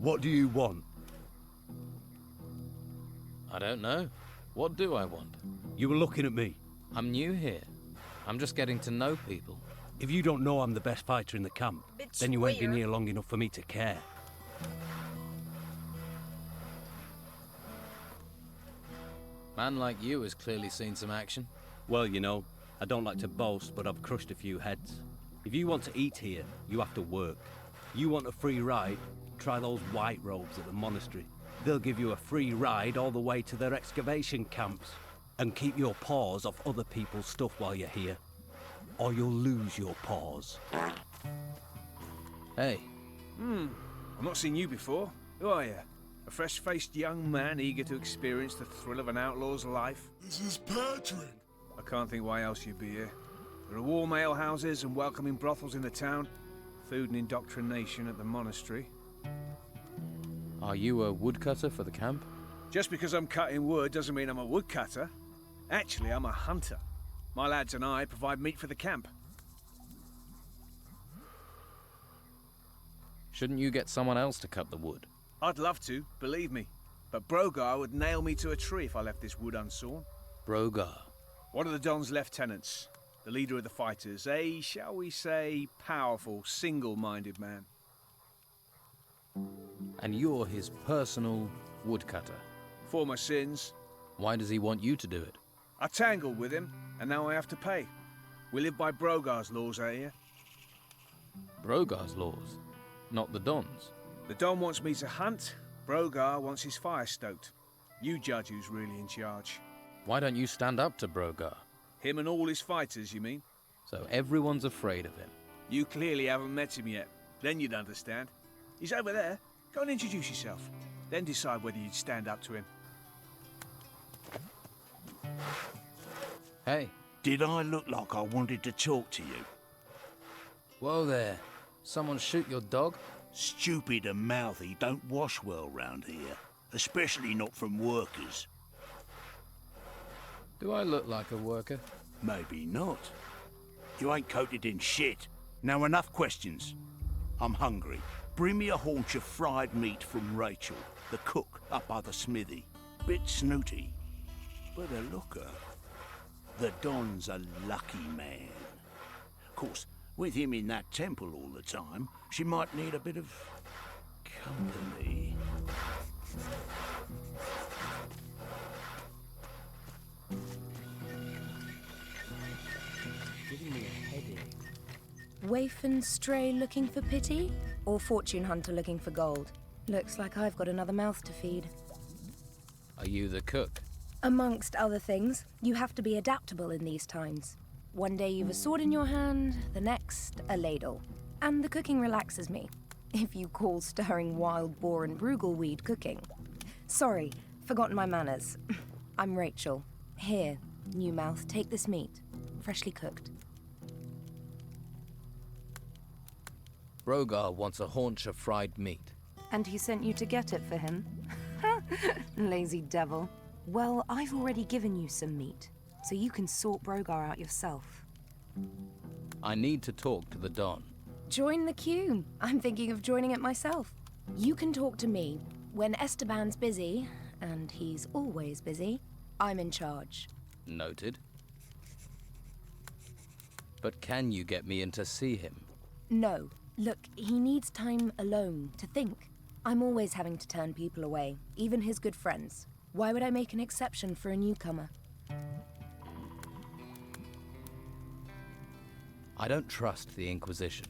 What do you want? I don't know. What do I want? You were looking at me. I'm new here. I'm just getting to know people. If you don't know I'm the best fighter in the camp, then you ain't been here long enough for me to care. Man like you has clearly seen some action. Well, you know, I don't like to boast, but I've crushed a few heads. If you want to eat here, you have to work. You want a free ride? Try those white robes at the monastery. They'll give you a free ride all the way to their excavation camps. And keep your paws off other people's stuff while you're here. Or you'll lose your paws. Hey, I've not seen you before. Who are you? A fresh-faced young man eager to experience the thrill of an outlaw's life? This is Patrick. I can't think why else you'd be here. There are warm alehouses and welcoming brothels in the town. Food and indoctrination at the monastery. are you a woodcutter for the camp? Just because I'm cutting wood doesn't mean I'm a woodcutter. Actually, I'm a hunter. My lads and I provide meat for the camp. Shouldn't you get someone else to cut the wood? I'd love to, believe me. But Brogar would nail me to a tree if I left this wood unsawn. Brogar. One of the Don's lieutenants, the leader of the fighters, a, shall we say, powerful, single-minded man. And you're his personal woodcutter. For my sins, Why does he want you to do it? I tangled with him, and now I have to pay. We live by Brogar's laws out here. Brogar's laws, not the Don's. The Don wants me to hunt, Brogar wants his fire stoked. You judge who's really in charge. Why don't you stand up to Brogar? Him and all his fighters, you mean? So everyone's afraid of him. You clearly haven't met him yet. Then you'd understand. He's over there. Go and introduce yourself. Then decide whether you'd stand up to him. Hey, Did I look like I wanted to talk to you? whoa there. Someone shoot your dog? Stupid and mouthy don't wash well round here, especially not from workers. Do I look like a worker? Maybe not. You ain't coated in shit. Now enough questions. I'm hungry. Bring me a haunch of fried meat from Rachel, the cook up by the smithy. Bit snooty, but a looker. The Don's a lucky man. Of course, with him in that temple all the time, she might need a bit of company. Waif and stray looking for pity? Or fortune hunter looking for gold? Looks like I've got another mouth to feed. Are you the cook? Amongst other things, you have to be adaptable in these times. One day you've a sword in your hand, the next, a ladle. And the cooking relaxes me, if you call stirring wild boar and bruggelweed cooking. Sorry, forgotten my manners. I'm Rachel. Here, new mouth, take this meat. Freshly cooked. Brogar wants a haunch of fried meat. And he sent you to get it for him? Lazy devil. Well, I've already given you some meat, so you can sort Brogar out yourself. I need to talk to the Don. Join the queue. I'm thinking of joining it myself. You can talk to me. When Esteban's busy, and he's always busy, I'm in charge. Noted. But can you get me in to see him? No. Look, he needs time alone to think. I'm always having to turn people away, even his good friends. Why would I make an exception for a newcomer? I don't trust the Inquisition.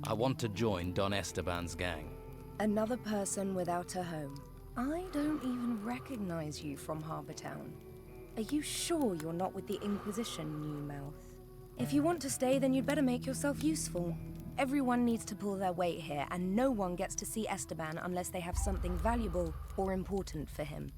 I want to join Don Esteban's gang. Another person without a home. I don't even recognize you from Harbour Town. Are you sure you're not with the Inquisition, new mouth? If you want to stay, then you'd better make yourself useful. Everyone needs to pull their weight here, and no one gets to see Esteban unless they have something valuable or important for him.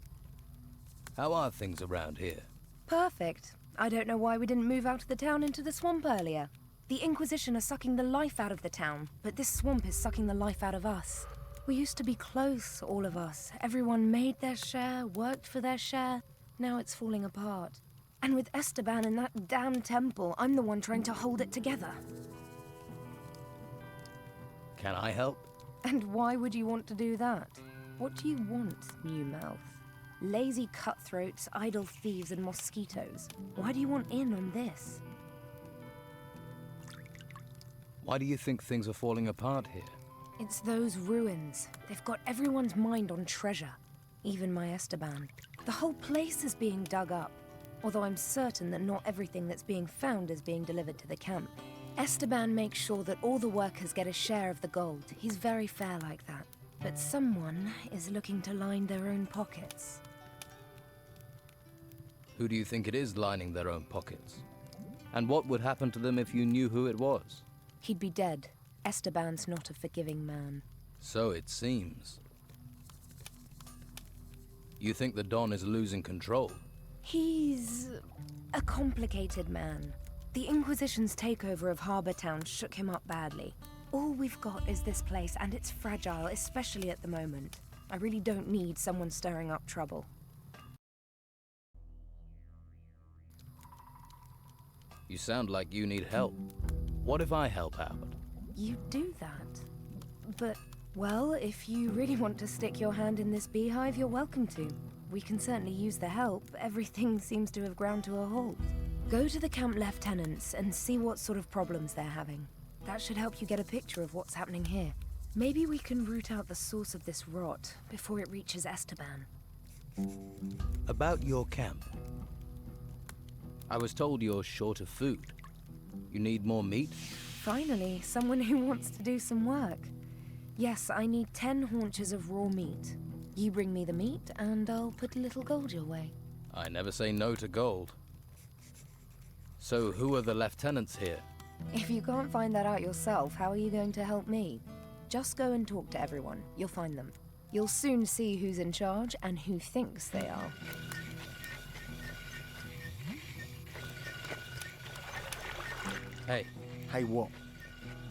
How are things around here? Perfect. I don't know why we didn't move out of the town into the swamp earlier. The Inquisition are sucking the life out of the town, but this swamp is sucking the life out of us. We used to be close, all of us. Everyone made their share, worked for their share. Now it's falling apart. And with Esteban in that damn temple, I'm the one trying to hold it together. Can I help? And why would you want to do that? What do you want, Newmouth? Lazy cutthroats, idle thieves, and mosquitoes. Why do you want in on this? Why do you think things are falling apart here? It's those ruins. They've got everyone's mind on treasure. Even my Esteban. The whole place is being dug up. Although I'm certain that not everything that's being found is being delivered to the camp. Esteban makes sure that all the workers get a share of the gold. He's very fair like that. But someone is looking to line their own pockets. Who do you think it is lining their own pockets? And what would happen to them if you knew who it was? He'd be dead. Esteban's not a forgiving man. So it seems. You think the Don is losing control? He's a complicated man. The Inquisition's takeover of Harbour Town shook him up badly. All we've got is this place, and it's fragile, especially at the moment. I really don't need someone stirring up trouble. You sound like you need help. What if I help out? You do that. But, well, if you really want to stick your hand in this beehive, you're welcome to. We can certainly use the help. Everything seems to have ground to a halt. Go to the camp lieutenants and see what sort of problems they're having. That should help you get a picture of what's happening here. Maybe we can root out the source of this rot before it reaches Esteban. About your camp. I was told you're short of food. You need more meat? Finally, someone who wants to do some work. Yes, I need 10 haunches of raw meat. You bring me the meat, and I'll put a little gold your way. I never say no to gold. So who are the lieutenants here? If you can't find that out yourself, how are you going to help me? Just go and talk to everyone. You'll find them. You'll soon see who's in charge and who thinks they are. Hey, Hey, what?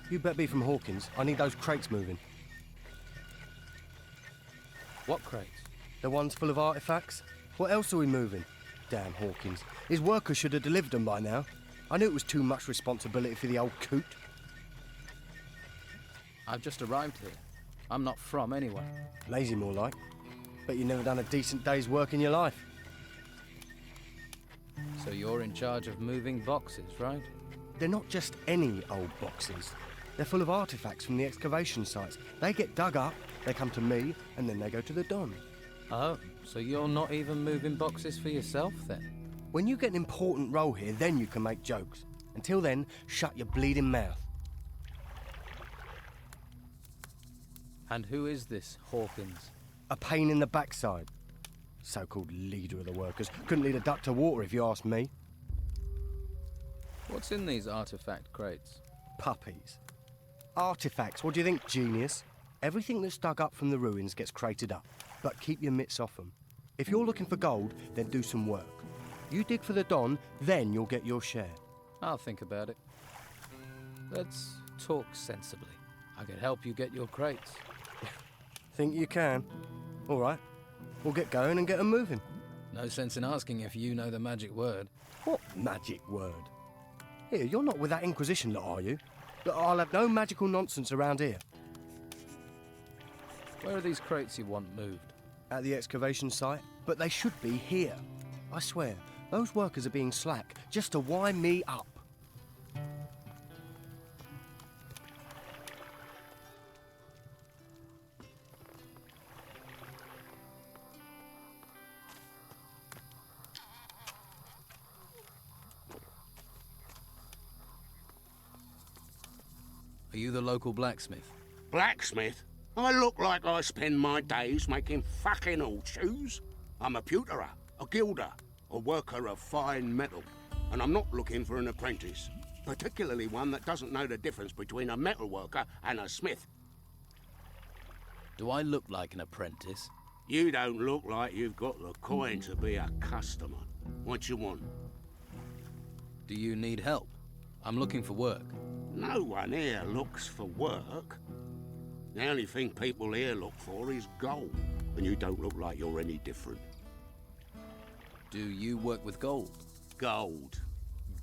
You better be from Hawkins. I need those crates moving. what crates? The ones full of artifacts? What else are we moving? Damn Hawkins. His workers should have delivered them by now. I knew it was too much responsibility for the old coot. I've just arrived here. I'm not from anywhere. Lazy more like. Bet you never done a decent day's work in your life. So you're in charge of moving boxes, right? They're not just any old boxes. They're full of artifacts from the excavation sites. They get dug up, they come to me, and then they go to the Don. Oh, so you're not even moving boxes for yourself then? When you get an important role here, then you can make jokes. Until then, shut your bleeding mouth. And who is this Hawkins? A pain in the backside. So-called leader of the workers. Couldn't lead a duck to water if you ask me. What's in these artifact crates? Puppies. Artifacts, what do you think, genius? Everything that's dug up from the ruins gets crated up. But keep your mitts off them. If you're looking for gold, then do some work. You dig for the Don, then you'll get your share. I'll think about it. Let's talk sensibly. I can help you get your crates. Think you can? All right. We'll get going and get them moving. No sense in asking if you know the magic word. What magic word? Here, you're not with that Inquisition lot, are you? I'll have no magical nonsense around here. Where are these crates you want moved? At the excavation site, but they should be here. I swear, those workers are being slack just to wind me up. Are you the local blacksmith? Blacksmith? I look like I spend my days making fucking horseshoes. I'm a pewterer, a gilder, a worker of fine metal. And I'm not looking for an apprentice, particularly one that doesn't know the difference between a metal worker and a smith. Do I look like an apprentice? You don't look like you've got the coin to be a customer. What you want? Do you need help? I'm looking for work. No one here looks for work. The only thing people here look for is gold, and you don't look like you're any different. Do you work with gold? Gold.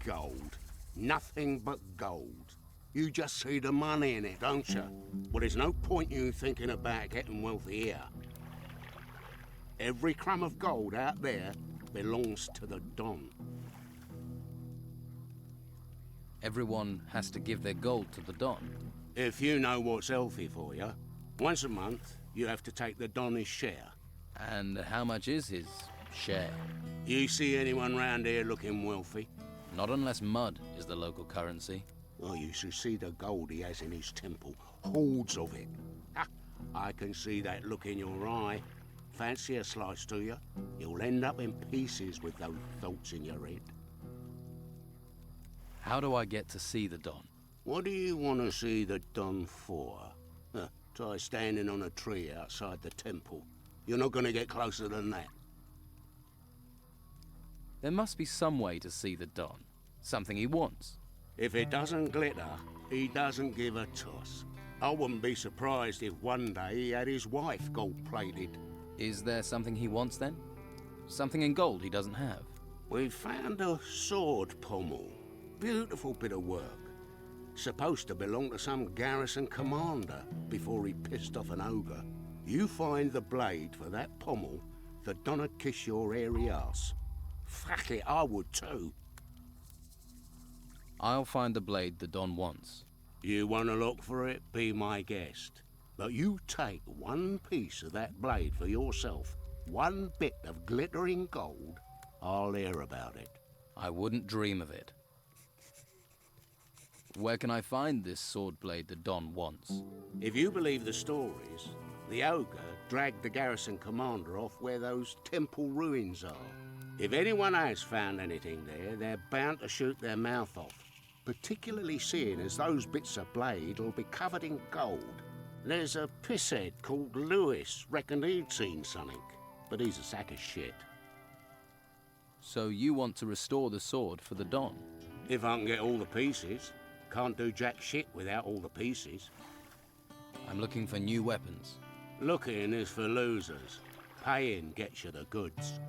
Gold. Nothing but gold. You just see the money in it, don't you? Well, there's no point you thinking about getting wealthy here. Every crumb of gold out there belongs to the Don. Everyone has to give their gold to the Don. If you know what's healthy for you, once a month you have to take the Don his share. And how much is his share? You see anyone round here looking wealthy? Not unless mud is the local currency. Oh, you should see the gold he has in his temple. Hordes of it. Ha! I can see that look in your eye. Fancy a slice, do you? You'll end up in pieces with those thoughts in your head. How do I get to see the Don? What do you want to see the Don for? Try standing on a tree outside the temple. You're not going to get closer than that. There must be some way to see the Don. Something he wants. If it doesn't glitter, he doesn't give a toss. I wouldn't be surprised if one day he had his wife gold-plated. Is there something he wants then? Something in gold he doesn't have? We found a sword pommel. Beautiful bit of work. Supposed to belong to some garrison commander before he pissed off an ogre. You find the blade for that pommel, the Don'd kiss your hairy ass. Fuck it, I would too. I'll find the blade the Don wants. You want to look for it? Be my guest. But you take one piece of that blade for yourself, one bit of glittering gold, I'll hear about it. I wouldn't dream of it. Where can I find this sword blade the Don wants? If you believe the stories, the ogre dragged the garrison commander off where those temple ruins are. If anyone has found anything there, they're bound to shoot their mouth off, particularly seeing as those bits of blade will be covered in gold. There's a pisshead called Lewis, reckoned he'd seen something, but he's a sack of shit. So you want to restore the sword for the Don? If I can get all the pieces. Can't do jack shit without all the pieces. I'm looking for new weapons. Looking is for losers. Paying gets you the goods.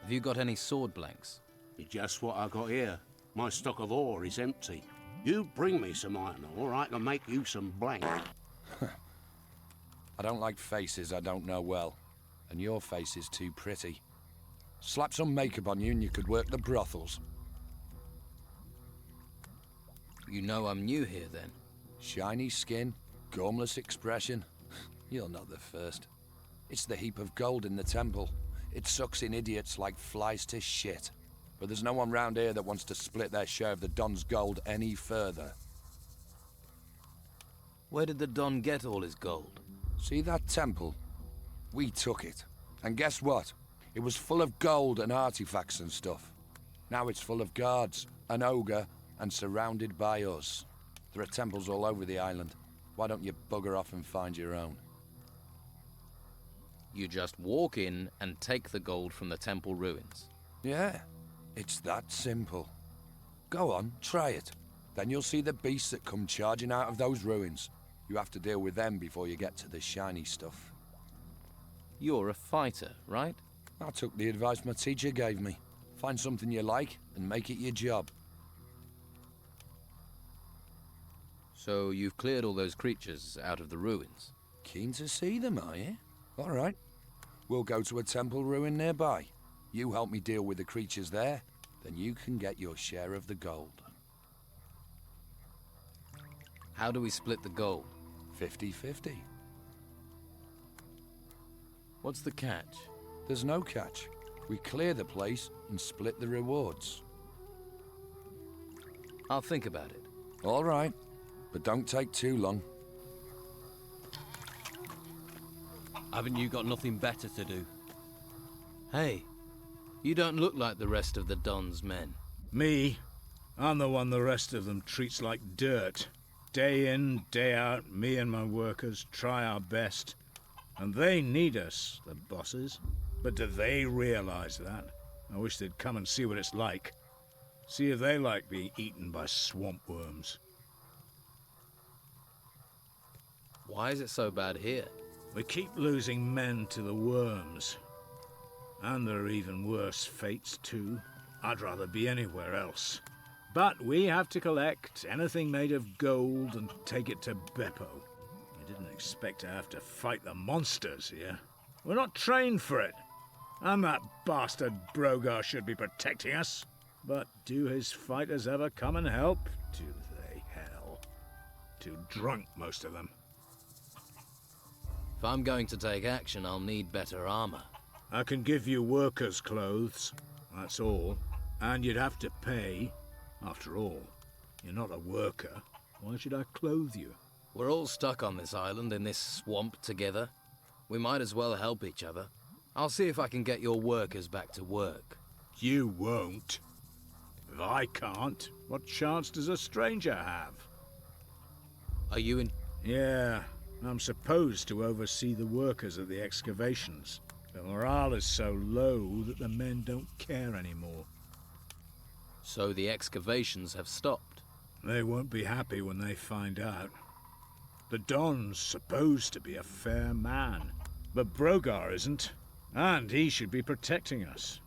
Have you got any sword blanks? Just what I got here. My stock of ore is empty. You bring me some iron ore, I can make you some blank. I don't like faces I don't know well. And your face is too pretty. Slap some makeup on you and you could work the brothels. You know I'm new here then. Shiny skin, gormless expression. You're not the first. It's the heap of gold in the temple. It sucks in idiots like flies to shit. But there's no one round here that wants to split their share of the Don's gold any further. Where did the Don get all his gold? See that temple? We took it. And guess what? It was full of gold and artifacts and stuff. Now it's full of guards, an ogre, and surrounded by us. There are temples all over the island. Why don't you bugger off and find your own? You just walk in and take the gold from the temple ruins. Yeah, it's that simple. Go on, try it. Then you'll see the beasts that come charging out of those ruins. You have to deal with them before you get to the shiny stuff. You're a fighter, right? I took the advice my teacher gave me. Find something you like and make it your job. So you've cleared all those creatures out of the ruins? Keen to see them, are you? All right. We'll go to a temple ruin nearby. You help me deal with the creatures there, then you can get your share of the gold. How do we split the gold? 50-50. What's the catch? There's no catch. We clear the place and split the rewards. I'll think about it. All right, but don't take too long. Haven't you got nothing better to do? Hey, you don't look like the rest of the Don's men. Me? I'm the one the rest of them treats like dirt. Day in, day out, me and my workers try our best. And they need us, the bosses. But do they realize that? I wish they'd come and see what it's like. See if they like being eaten by swamp worms. Why is it so bad here? We keep losing men to the worms. And there are even worse fates, too. I'd rather be anywhere else. But we have to collect anything made of gold and take it to Beppo. We didn't expect to have to fight the monsters here. We're not trained for it. And that bastard Brogar should be protecting us. But do his fighters ever come and help? Do they, hell? Too drunk, most of them. If I'm going to take action, I'll need better armor. I can give you workers' clothes, that's all. And you'd have to pay. After all, you're not a worker. Why should I clothe you? We're all stuck on this island in this swamp together. We might as well help each other. I'll see if I can get your workers back to work. You won't. If I can't, what chance does a stranger have? Are you in... Yeah, I'm supposed to oversee the workers at the excavations. The morale is so low that the men don't care anymore. So the excavations have stopped? They won't be happy when they find out. The Don's supposed to be a fair man, but Brogar isn't, and he should be protecting us.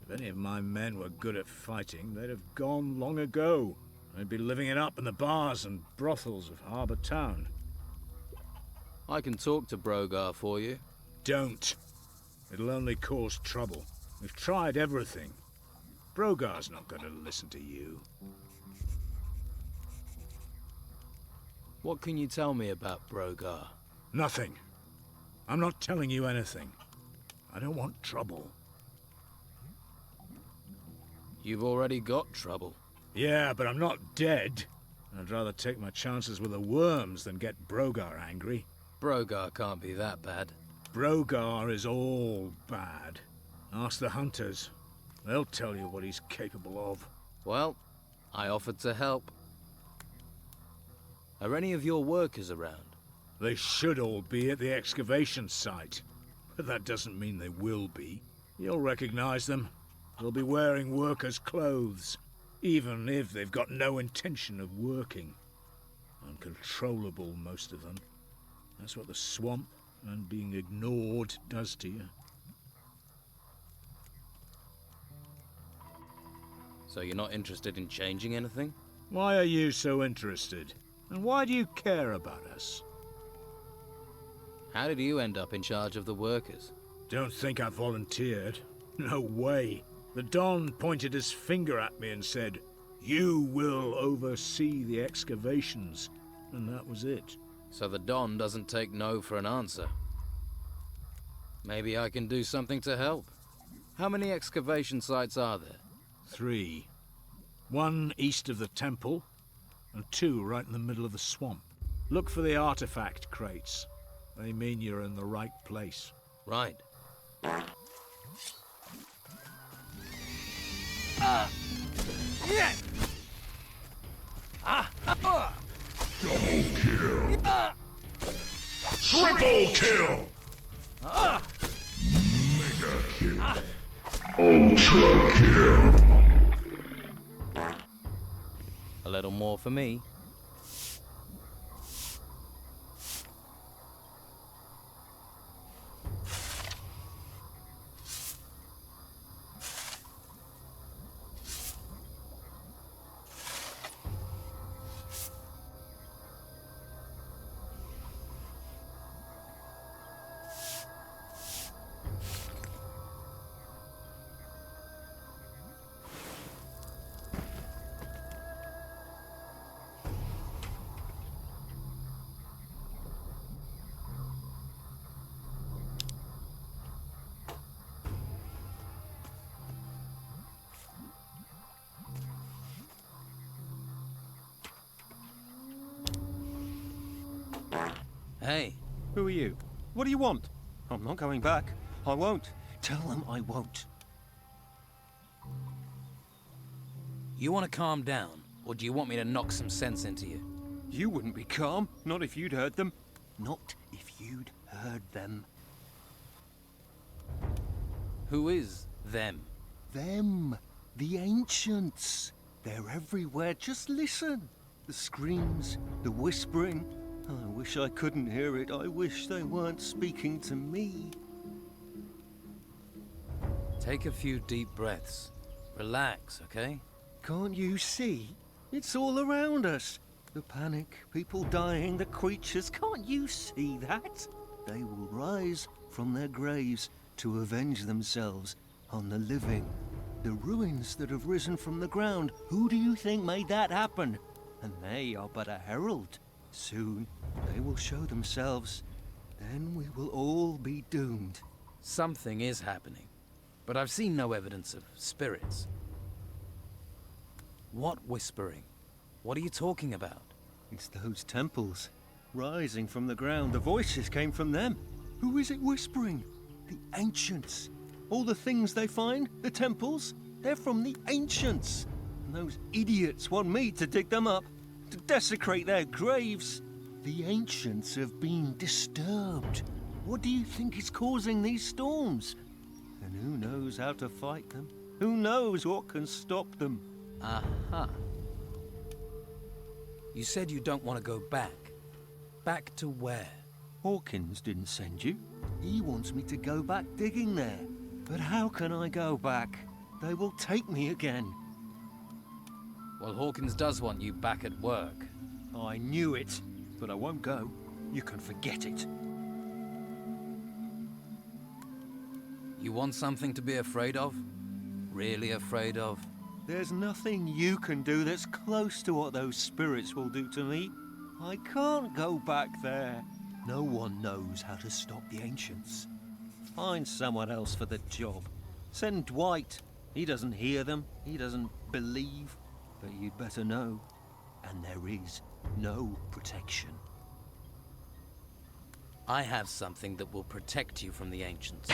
If any of my men were good at fighting, they'd have gone long ago. They'd be living it up in the bars and brothels of Harbour Town. I can talk to Brogar for you. Don't. It'll only cause trouble. We've tried everything. Brogar's not going to listen to you. What can you tell me about Brogar? Nothing. I'm not telling you anything. I don't want trouble. You've already got trouble. Yeah, but I'm not dead. I'd rather take my chances with the worms than get Brogar angry. Brogar can't be that bad. Brogar is all bad. Ask the hunters. They'll tell you what he's capable of. Well, I offered to help. Are any of your workers around? They should all be at the excavation site. But that doesn't mean they will be. You'll recognize them. They'll be wearing workers' clothes, even if they've got no intention of working. Uncontrollable, most of them. That's what the swamp and being ignored does to you. So you're not interested in changing anything? Why are you so interested? And why do you care about us? How did you end up in charge of the workers? Don't think I volunteered. No way. The Don pointed his finger at me and said, "You will oversee the excavations." And that was it. So the Don doesn't take no for an answer. Maybe I can do something to help. How many excavation sites are there? 3. 1 east of the temple, and 2 right in the middle of the swamp. Look for the artifact crates. They mean you're in the right place. Right. Double kill. Triple kill. Mega kill. Ultra kill. A little more for me. Hey. Who are you? What do you want? I'm not going back. I won't. Tell them I won't. You want to calm down, or do you want me to knock some sense into you? You wouldn't be calm. Not if you'd heard them. Not if you'd heard them. Who is them? Them. The ancients. They're everywhere. Just listen. The screams, the whispering. I wish I couldn't hear it. I wish they weren't speaking to me. Take a few deep breaths. Relax, okay? Can't you see? It's all around us. The panic, people dying, the creatures. Can't you see that? They will rise from their graves to avenge themselves on the living. The ruins that have risen from the ground, who do you think made that happen? And they are but a herald. Soon they will show themselves. Then we will all be doomed. Something is happening, but I've seen no evidence of spirits. What whispering? What are you talking about? It's those temples, rising from the ground. The voices came from them. Who is it whispering? The ancients. All the things they find, the temples, they're from the ancients. And those idiots want me to dig them up, to desecrate their graves. The ancients have been disturbed. What do you think is causing these storms? And who knows how to fight them? Who knows what can stop them? Aha. You said you don't want to go back. Back to where? Hawkins didn't send you. He wants me to go back digging there. But how can I go back? They will take me again. Well, Hawkins does want you back at work. I knew it, but I won't go. You can forget it. You want something to be afraid of? Really afraid of? There's nothing you can do that's close to what those spirits will do to me. I can't go back there. No one knows how to stop the ancients. Find someone else for the job. Send Dwight. He doesn't hear them. He doesn't believe. But you'd better know. And there is no protection. I have something that will protect you from the ancients.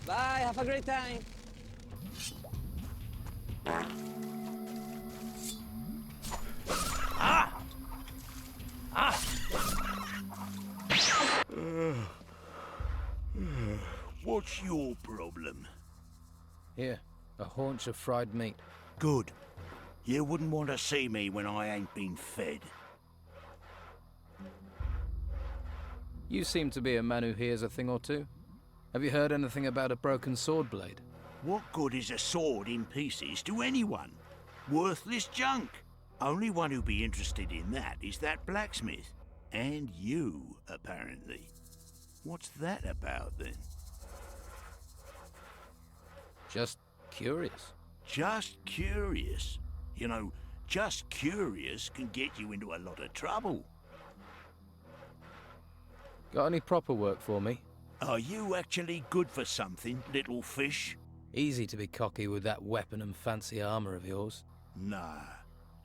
Bye, have a great time. What's your problem? Here, a haunch of fried meat. Good. You wouldn't want to see me when I ain't been fed. You seem to be a man who hears a thing or two. Have you heard anything about a broken sword blade? What good is a sword in pieces to anyone? Worthless junk. Only one who'd be interested in that is that blacksmith. And you, apparently. What's that about, then? Just curious. Just curious. You know, just curious can get you into a lot of trouble. Got any proper work for me? Are you actually good for something, little fish? Easy to be cocky with that weapon and fancy armor of yours. Nah,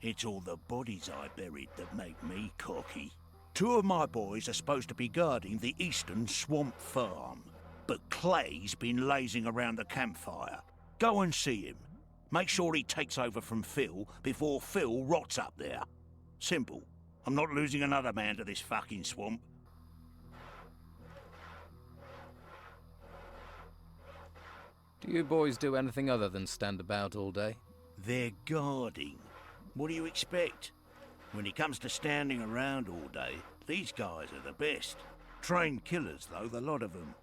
it's all the bodies I buried that make me cocky. 2 of my boys are supposed to be guarding the eastern swamp farm, but Clay's been lazing around the campfire. Go and see him. Make sure he takes over from Phil before Phil rots up there. Simple. I'm not losing another man to this fucking swamp. Do you boys do anything other than stand about all day? They're guarding. What do you expect? When it comes to standing around all day, these guys are the best. Trained killers, though, the lot of them.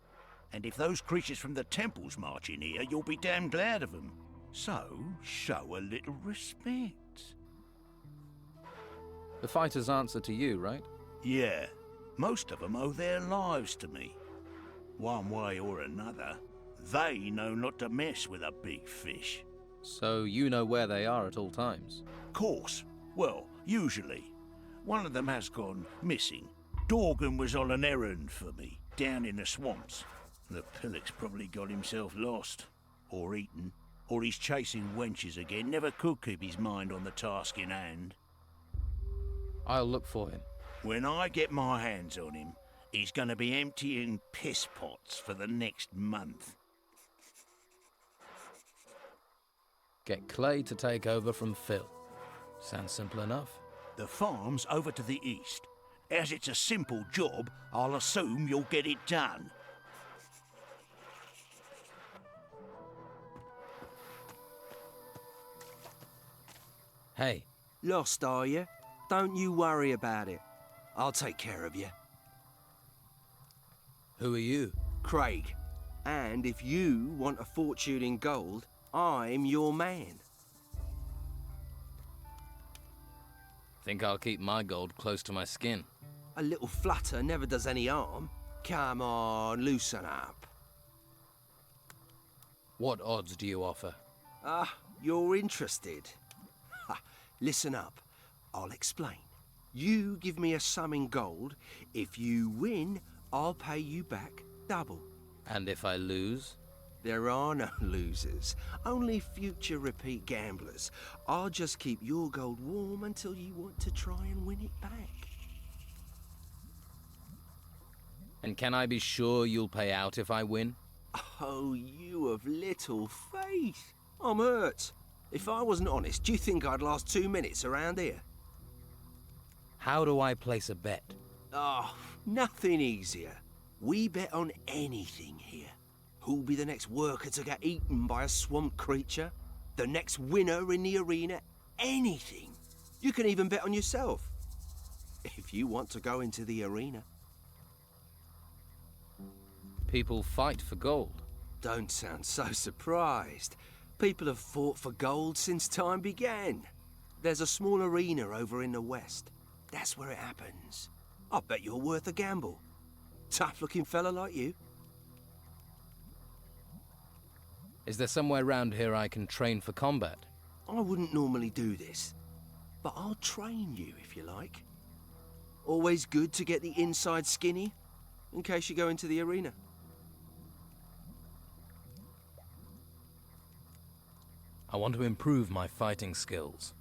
And if those creatures from the temples march in here, you'll be damn glad of them. So, show a little respect. The fighters answer to you, right? Yeah, most of them owe their lives to me. One way or another, they know not to mess with a big fish. So you know where they are at all times? Course. Well, usually. One of them has gone missing. Dorgan was on an errand for me, down in the swamps. The pillock's probably got himself lost. Or eaten. Or he's chasing wenches again. Never could keep his mind on the task in hand. I'll look for him. When I get my hands on him, he's gonna be emptying piss pots for the next month. Get Clay to take over from Phil. Sounds simple enough. The farm's over to the east. As it's a simple job, I'll assume you'll get it done. Hey. Lost, are you? Don't you worry about it. I'll take care of you. Who are you? Craig. And if you want a fortune in gold, I'm your man. Think I'll keep my gold close to my skin. A little flutter never does any harm. Come on, loosen up. What odds do you offer? You're interested. Listen up. I'll explain. You give me a sum in gold. If you win, I'll pay you back double. And if I lose? There are no losers, only future repeat gamblers. I'll just keep your gold warm until you want to try and win it back. And can I be sure you'll pay out if I win? Oh, you of little faith. I'm hurt. If I wasn't honest, do you think I'd last 2 minutes around here? How do I place a bet? Oh, nothing easier. We bet on anything here. Who'll be the next worker to get eaten by a swamp creature? The next winner in the arena? Anything. You can even bet on yourself. If you want to go into the arena. People fight for gold. Don't sound so surprised. People have fought for gold since time began. There's a small arena over in the west. That's where it happens. I bet you're worth a gamble. Tough-looking fella like you. Is there somewhere round here I can train for combat? I wouldn't normally do this, but I'll train you if you like. Always good to get the inside skinny, in case you go into the arena. I want to improve my fighting skills.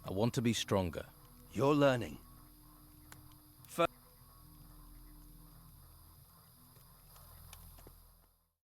I want to be stronger. You're learning.